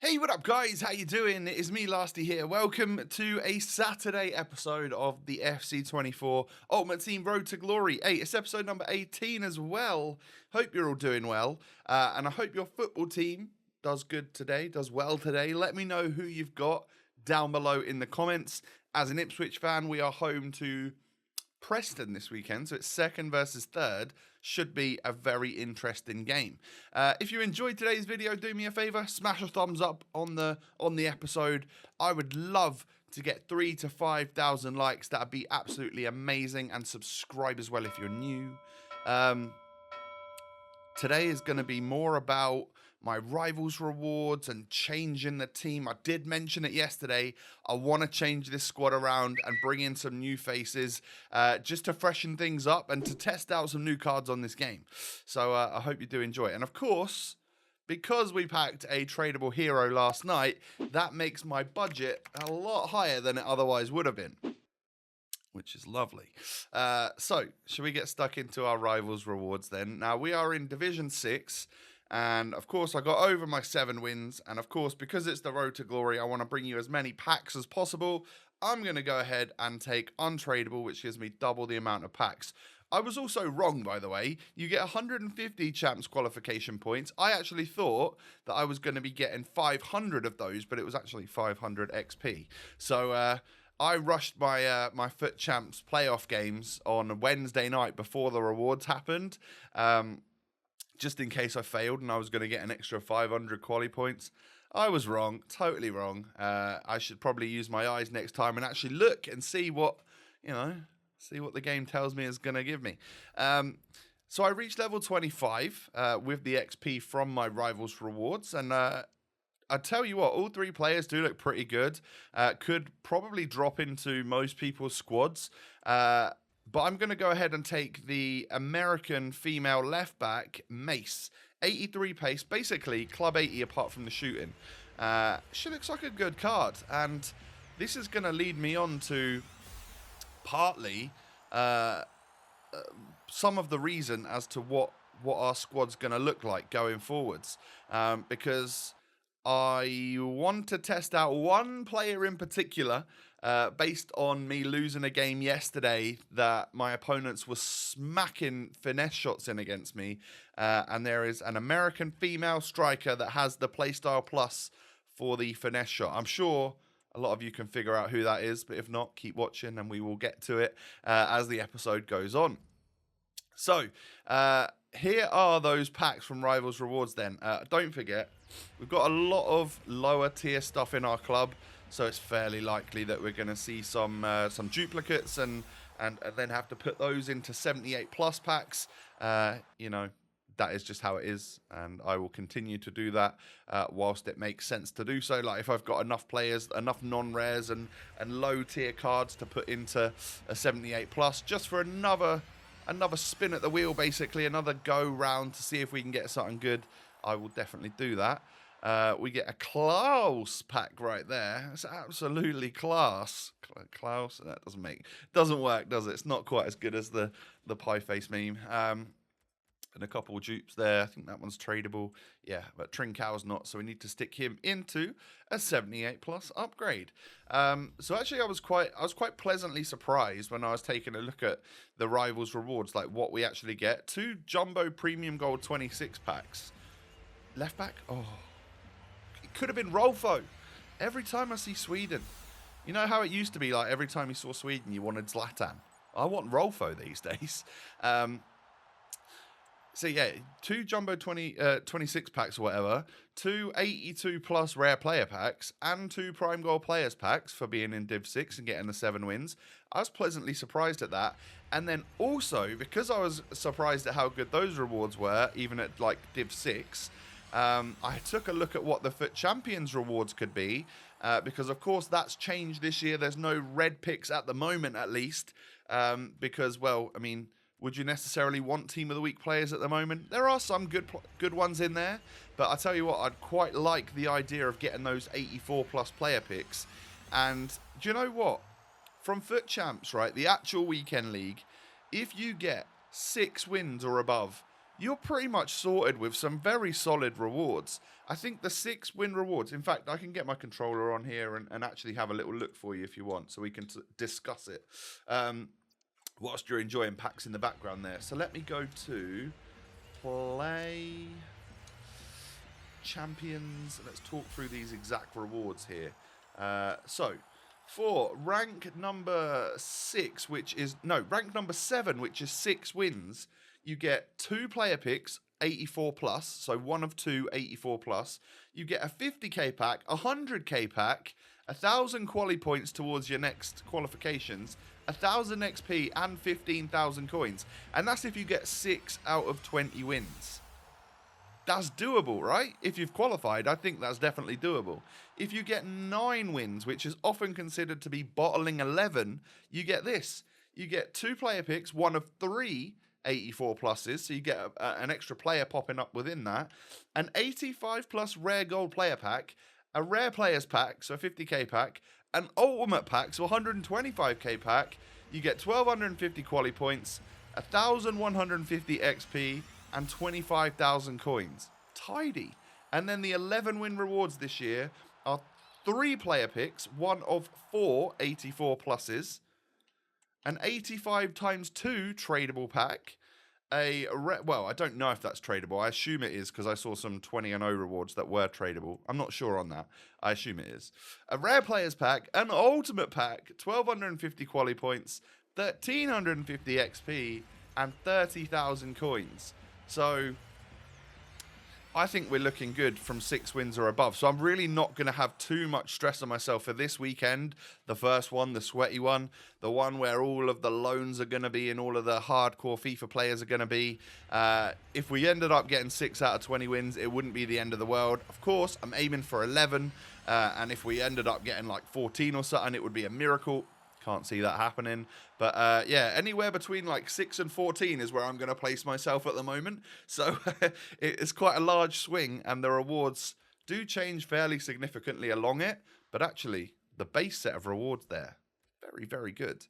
Hey, what up, guys? How you doing? It is me, Lasty here. Welcome to a Saturday episode of the FC24 Ultimate Team Road to Glory. Hey, it's episode number 18 as well. Hope you're all doing well, and I hope your football team does good today, does well today. Let me know who you've got down below in the comments. As an Ipswich fan, we are home to Preston this weekend, so it's second versus third. Should be a very interesting game. If you enjoyed today's video, do me a favor, smash a thumbs up on the episode. I would love to get 3,000 to 5,000 likes. That'd be absolutely amazing. And subscribe as well if you're new. Today is going to be more about my rivals rewards and changing the team. I did mention it yesterday. I want to change this squad around and bring in some new faces just to freshen things up and to test out some new cards on this game. So I hope you do enjoy it. And of course, because we packed a tradable hero last night, that makes my budget a lot higher than it otherwise would have been, which is lovely. So, should we get stuck into our rivals rewards then? Now, we are in Division 6, and of course, I got over my 7 wins, and of course, because it's the Road to Glory, I want to bring you as many packs as possible. I'm going to go ahead and take Untradeable, which gives me double the amount of packs. I was also wrong, by the way. You get 150 champs qualification points. I actually thought that I was going to be getting 500 of those, but it was actually 500 XP. So, I rushed my my Foot Champs playoff games on Wednesday night before the rewards happened, just in case I failed and I was going to get an extra 500 quali points. I was wrong, totally wrong. I should probably use my eyes next time and actually look and see what, see what the game tells me is going to give me. So I reached level 25 with the XP from my rivals rewards, and I tell you what, all 3 players do look pretty good. Could probably drop into most people's squads. But I'm going to go ahead and take the American female left back, Mace. 83 pace, basically club 80 apart from the shooting. She looks like a good card. And this is going to lead me on to partly some of the reason as to what our squad's going to look like going forwards. Because I want to test out one player in particular, based on me losing a game yesterday that my opponents were smacking finesse shots in against me. And there is an American female striker that has the playstyle plus for the finesse shot. I'm sure a lot of you can figure out who that is, but if not, keep watching and we will get to it as the episode goes on. So, here are those packs from Rivals Rewards then. Don't forget, we've got a lot of lower tier stuff in our club, so it's fairly likely that we're going to see some duplicates and then have to put those into 78 plus packs. That is just how it is, and I will continue to do that whilst it makes sense to do so. Like if I've got enough players, enough non-rares and low tier cards to put into a 78 plus, just for another spin at the wheel, basically, another go round to see if we can get something good, I will definitely do that. We get a Klaus pack right there. It's absolutely class. Klaus, that doesn't work, does it? It's not quite as good as the pie face meme. And a couple of dupes there. I think that one's tradable. Yeah, but Trincow's not, so we need to stick him into a 78 plus upgrade. So actually I was quite pleasantly surprised when I was taking a look at the rivals rewards, like what we actually get. 2 jumbo premium gold 26 packs. Left back? Oh. It could have been Rolfo. Every time I see Sweden. You know how it used to be, like every time you saw Sweden you wanted Zlatan. I want Rolfo these days. So yeah, 2 jumbo 26 packs or whatever, 2 82 plus rare player packs, and 2 prime gold players packs for being in Div 6 and getting the 7 wins. I was pleasantly surprised at that. And then also, because I was surprised at how good those rewards were, even at like Div 6, I took a look at what the Foot Champions rewards could be, because of course that's changed this year. There's no red picks at the moment, at least, because, well, I mean, would you necessarily want Team of the Week players at the moment? There are some good ones in there, but I tell you what, I'd quite like the idea of getting those 84 plus player picks. And do you know what? From Foot Champs, right, the actual weekend league, if you get 6 wins or above, you're pretty much sorted with some very solid rewards. I think the 6 win rewards, in fact, I can get my controller on here and actually have a little look for you if you want, so we can discuss it whilst you're enjoying packs in the background there. So let me go to play champions, and let's talk through these exact rewards here. So for rank number 6, rank number 7, which is 6 wins, you get 2 player picks, 84 plus, so 1 of 2 84 plus. You get a 50k pack, a 100k pack, 1,000 quali points towards your next qualifications, 1,000 XP, and 15,000 coins. And that's if you get 6 out of 20 wins. That's doable, right? If you've qualified, I think that's definitely doable. If you get 9 wins, which is often considered to be bottling 11, you get this. You get 2 player picks, 1 of 3 84 pluses, so you get an extra player popping up within that, an 85 plus rare gold player pack, a rare players pack, so a 50k pack, an ultimate pack, so 125k pack. You get 1,250 quali points, 1,150 XP, and 25,000 coins. Tidy. And then the 11 win rewards this year are 3 player picks, 1 of 4 84 pluses, an 85 times 2 tradable pack, well, I don't know if that's tradable. I assume it is because I saw some 20-0 rewards that were tradable. I'm not sure on that. I assume it is. A rare players pack, an ultimate pack, 1,250 quali points, 1,350 XP, and 30,000 coins. So I think we're looking good from 6 wins or above. So I'm really not going to have too much stress on myself for this weekend. The first one, the sweaty one, the one where all of the loans are going to be and all of the hardcore FIFA players are going to be. If we ended up getting 6 out of 20 wins, it wouldn't be the end of the world. Of course, I'm aiming for 11. And if we ended up getting like 14 or something, it would be a miracle. Can't see that happening. But yeah, anywhere between like 6 and 14 is where I'm going to place myself at the moment. So it's quite a large swing, and the rewards do change fairly significantly along it. But actually, the base set of rewards there, very, very good.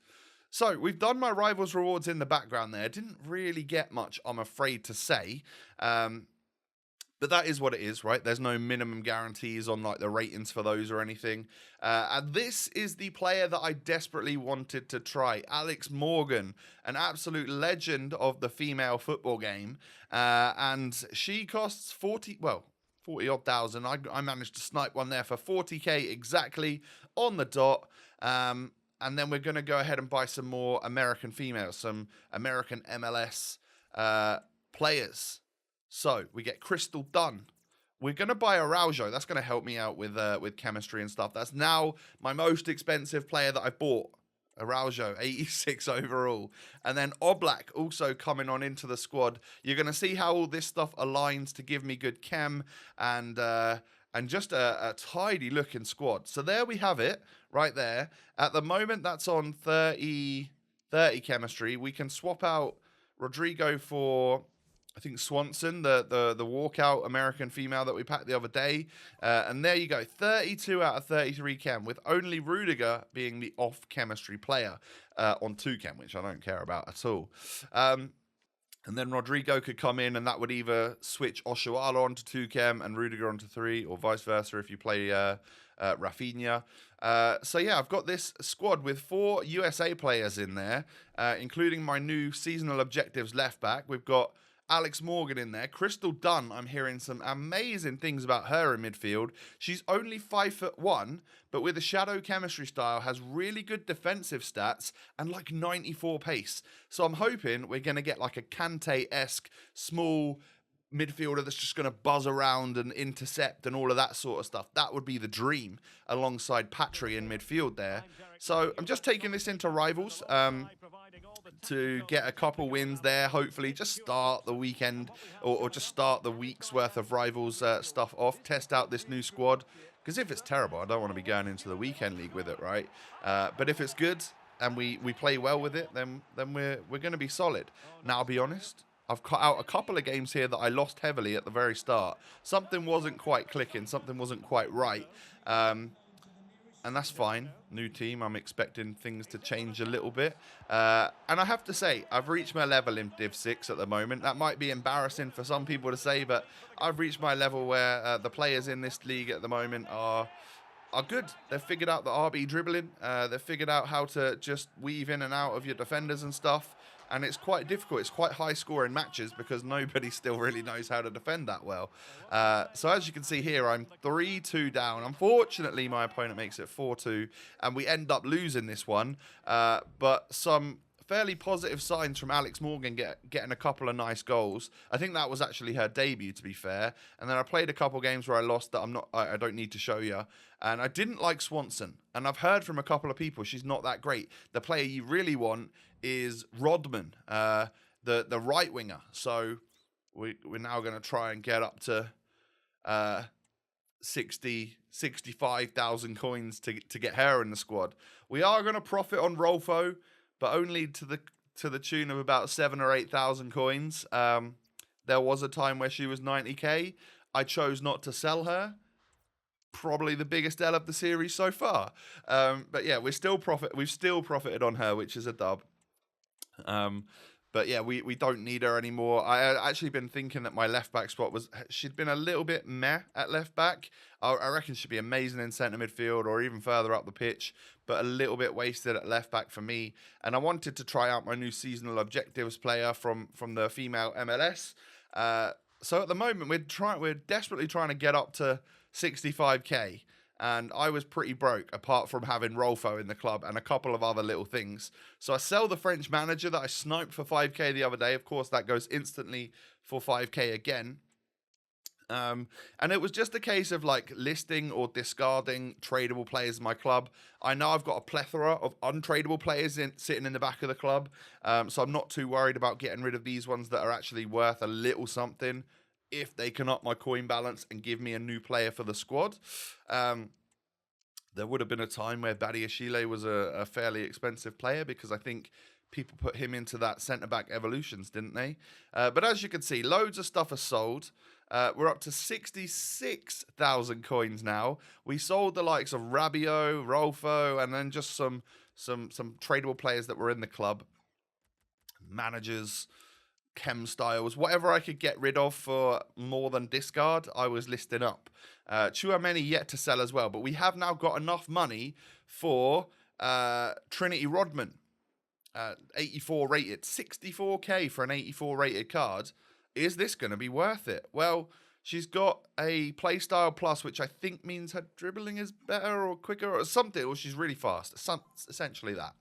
So we've done my rivals rewards in the background there. Didn't really get much, I'm afraid to say. But that is what it is, right? There's no minimum guarantees on like the ratings for those or anything. And this is the player that I desperately wanted to try. Alex Morgan, an absolute legend of the female football game. And she costs 40 odd thousand. I managed to snipe one there for 40k exactly on the dot. And then we're going to go ahead and buy some more American females, some American MLS players. So we get Crystal Dunn. We're going to buy Araujo. That's going to help me out with chemistry and stuff. That's now my most expensive player that I've bought. Araujo, 86 overall. And then Oblak also coming on into the squad. You're going to see how all this stuff aligns to give me good chem and just a tidy looking squad. So there we have it right there. At the moment, that's on 30 chemistry. We can swap out Rodrigo for, I think, Swanson, the walkout American female that we packed the other day. And there you go, 32 out of 33 chem, with only Rudiger being the off-chemistry player on 2 chem, which I don't care about at all. And then Rodrigo could come in, and that would either switch Oshuala onto 2 chem and Rudiger onto 3, or vice versa if you play Rafinha. So yeah, I've got this squad with 4 USA players in there, including my new seasonal objectives left back. We've got Alex Morgan in there. Crystal Dunn, I'm hearing some amazing things about her in midfield. She's only 5'1", but with a shadow chemistry style, has really good defensive stats and like 94 pace. So I'm hoping we're going to get like a Kante-esque small midfielder that's just going to buzz around and intercept and all of that sort of stuff. That would be the dream alongside Patry in midfield there. So I'm just taking this into rivals to get a couple wins there, hopefully. Just start the weekend or just start the week's worth of rivals stuff off, test out this new squad, because if it's terrible, I don't want to be going into the weekend league with it, right? But if it's good and we play well with it, then we're going to be solid. Now, I'll be honest, I've cut out a couple of games here that I lost heavily at the very start. Something wasn't quite clicking, something wasn't quite right. And and that's fine. New team, I'm expecting things to change a little bit. And I have to say, I've reached my level in Div 6 at the moment. That might be embarrassing for some people to say, but I've reached my level where the players in this league at the moment are good. They've figured out the RB dribbling. They've figured out how to just weave in and out of your defenders and stuff. And it's quite difficult. It's quite high scoring matches because nobody still really knows how to defend that well. So as you can see here, I'm 3-2 down. Unfortunately, my opponent makes it 4-2, and we end up losing this one. But some fairly positive signs from Alex Morgan getting a couple of nice goals. I think that was actually her debut, to be fair. And then I played a couple games where I lost that I don't need to show you. And I didn't like Swanson. And I've heard from a couple of people she's not that great. The player you really want is Rodman, the right winger. So we're now going to try and get up to 65,000 coins to get her in the squad. We are going to profit on Rolfo, but only to the tune of about 7,000 or 8,000 coins. There was a time where she was 90k. I chose not to sell her. Probably the biggest L of the series so far. But yeah, we've still profited on her, which is a dub. But yeah, we don't need her anymore. I had actually been thinking that my left back spot she'd been a little bit meh at left back. I reckon she'd be amazing in centre midfield or even further up the pitch, but a little bit wasted at left back for me. And I wanted to try out my new seasonal objectives player from the female MLS. So at the moment we're desperately trying to get up to 65k. And I was pretty broke, apart from having Rolfo in the club and a couple of other little things. So I sell the French manager that I sniped for 5k the other day. Of course, that goes instantly for 5k again. And it was just a case of like listing or discarding tradable players in my club. I know I've got a plethora of untradable players sitting in the back of the club. So I'm not too worried about getting rid of these ones that are actually worth a little something, if they can up my coin balance and give me a new player for the squad. There would have been a time where Badiashile was a fairly expensive player because I think people put him into that centre-back evolutions, didn't they? But as you can see, loads of stuff is sold. We're up to 66,000 coins now. We sold the likes of Rabiot, Rolfo, and then just some tradable players that were in the club. Managers, chem styles, whatever I could get rid of for more than discard, I was listing up. Chouameni yet to sell as well, but we have now got enough money for Trinity Rodman. 84 rated, 64k for an 84 rated card. Is this going to be worth it? Well, she's got a playstyle plus, which I think means her dribbling is better or quicker or something, or she's really fast. Essentially that.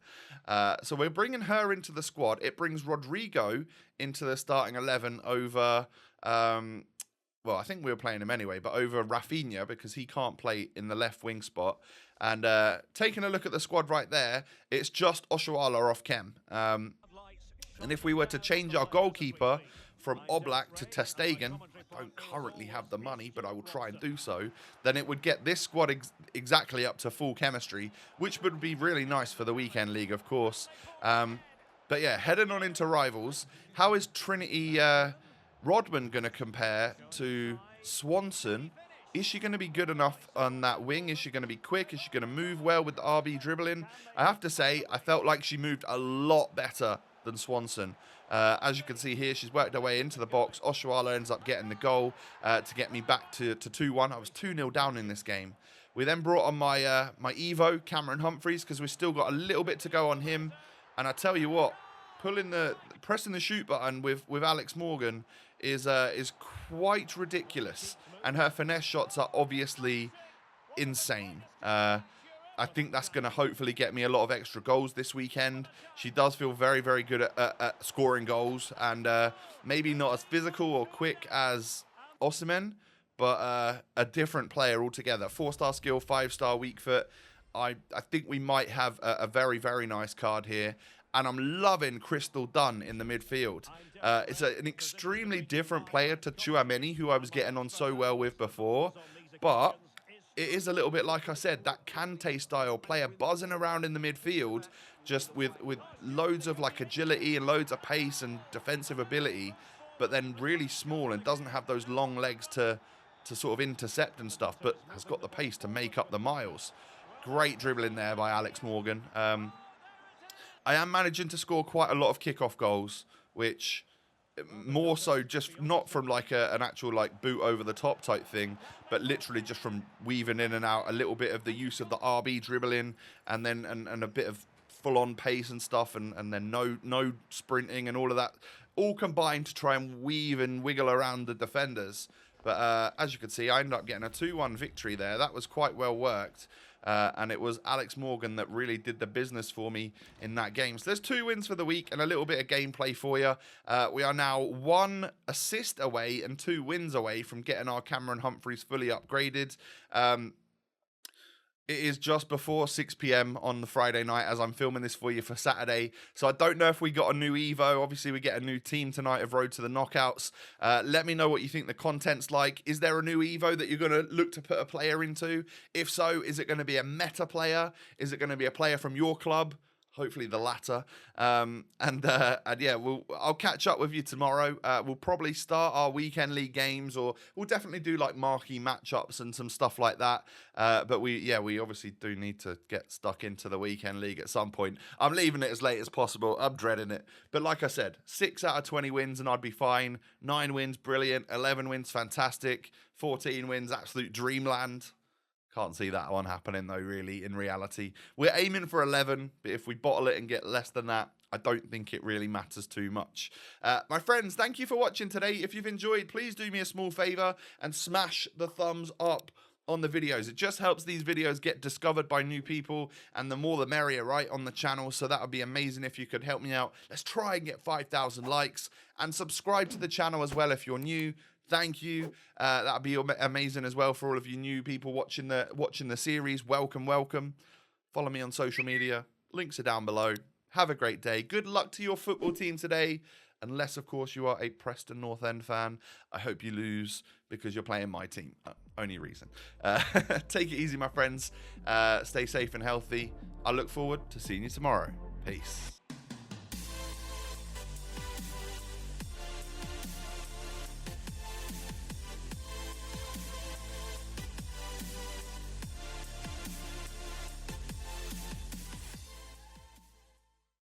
So we're bringing her into the squad. It brings Rodrigo into the starting 11 over, well, I think we were playing him anyway, but over Rafinha because he can't play in the left wing spot. And taking a look at the squad right there, it's just Oshuala off chem. And if we were to change our goalkeeper from Oblak to Testegen, I don't currently have the money, but I will try and do so, then it would get this squad exactly up to full chemistry, which would be really nice for the weekend league, of course. But yeah, heading on into rivals, how is Trinity Rodman going to compare to Swanson? Is she going to be good enough on that wing? Is she going to be quick? Is she going to move well with the RB dribbling? I have to say, I felt like she moved a lot better than Swanson. As you can see here, she's worked her way into the box. Oshuala ends up getting the goal to get me back to 2-1. I was 2-0 down in this game. We then brought on my my Evo, Cameron Humphreys, because we've still got a little bit to go on him. And I tell you what, pressing the shoot button with Alex Morgan is quite ridiculous. And her finesse shots are obviously insane. I think that's going to hopefully get me a lot of extra goals this weekend. She does feel very, very good at scoring goals. And maybe not as physical or quick as Osimhen, but a different player altogether. 4-star skill, 5-star weak foot. I think we might have a very, very nice card here. And I'm loving Crystal Dunn in the midfield. It's an extremely different player to Chouameni, who I was getting on so well with before. But it is a little bit, like I said, that Kante-style player buzzing around in the midfield, just with loads of like agility and loads of pace and defensive ability, but then really small and doesn't have those long legs to sort of intercept and stuff, but has got the pace to make up the miles. Great dribbling there by Alex Morgan. I am managing to score quite a lot of kickoff goals, which more so just not from like an actual like boot over the top type thing, but literally just from weaving in and out a little bit of the use of the RB dribbling, and then and a bit of full on pace and stuff, and then no sprinting and all of that, all combined to try and weave and wiggle around the defenders. But as you can see, I ended up getting a 2-1 victory there. That was quite well worked. And it was Alex Morgan that really did the business for me in that game. So there's 2 wins for the week and a little bit of gameplay for you. We are now 1 assist away and 2 wins away from getting our Cameron Humphreys fully upgraded. It is just before 6 p.m. on the Friday night as I'm filming this for you for Saturday. So I don't know if we got a new Evo. Obviously, we get a new team tonight of Road to the Knockouts. Let me know what you think the content's like. Is there a new Evo that you're going to look to put a player into? If so, is it going to be a meta player? Is it going to be a player from your club? Hopefully the latter. And yeah, I'll catch up with you tomorrow. We'll probably start our weekend league games, or we'll definitely do like marquee matchups and some stuff like that. But we obviously do need to get stuck into the weekend league at some point. I'm leaving it as late as possible. I'm dreading it. But like I said, 6 out of 20 wins and I'd be fine. 9 wins, brilliant. 11 wins, fantastic. 14 wins, absolute dreamland. Can't see that one happening, though, really, in reality. We're aiming for 11, but if we bottle it and get less than that, I don't think it really matters too much. My friends, thank you for watching today. If you've enjoyed, please do me a small favor and smash the thumbs up on the videos. It just helps these videos get discovered by new people, and the more the merrier, right, on the channel. So that would be amazing if you could help me out. Let's try and get 5,000 likes, and subscribe to the channel as well if you're new. Thank you. That'd be amazing as well for all of you new people watching the series. Welcome, welcome. Follow me on social media. Links are down below. Have a great day. Good luck to your football team today. Unless, of course, you are a Preston North End fan. I hope you lose because you're playing my team. Only reason. Take it easy, my friends. Stay safe and healthy. I look forward to seeing you tomorrow. Peace.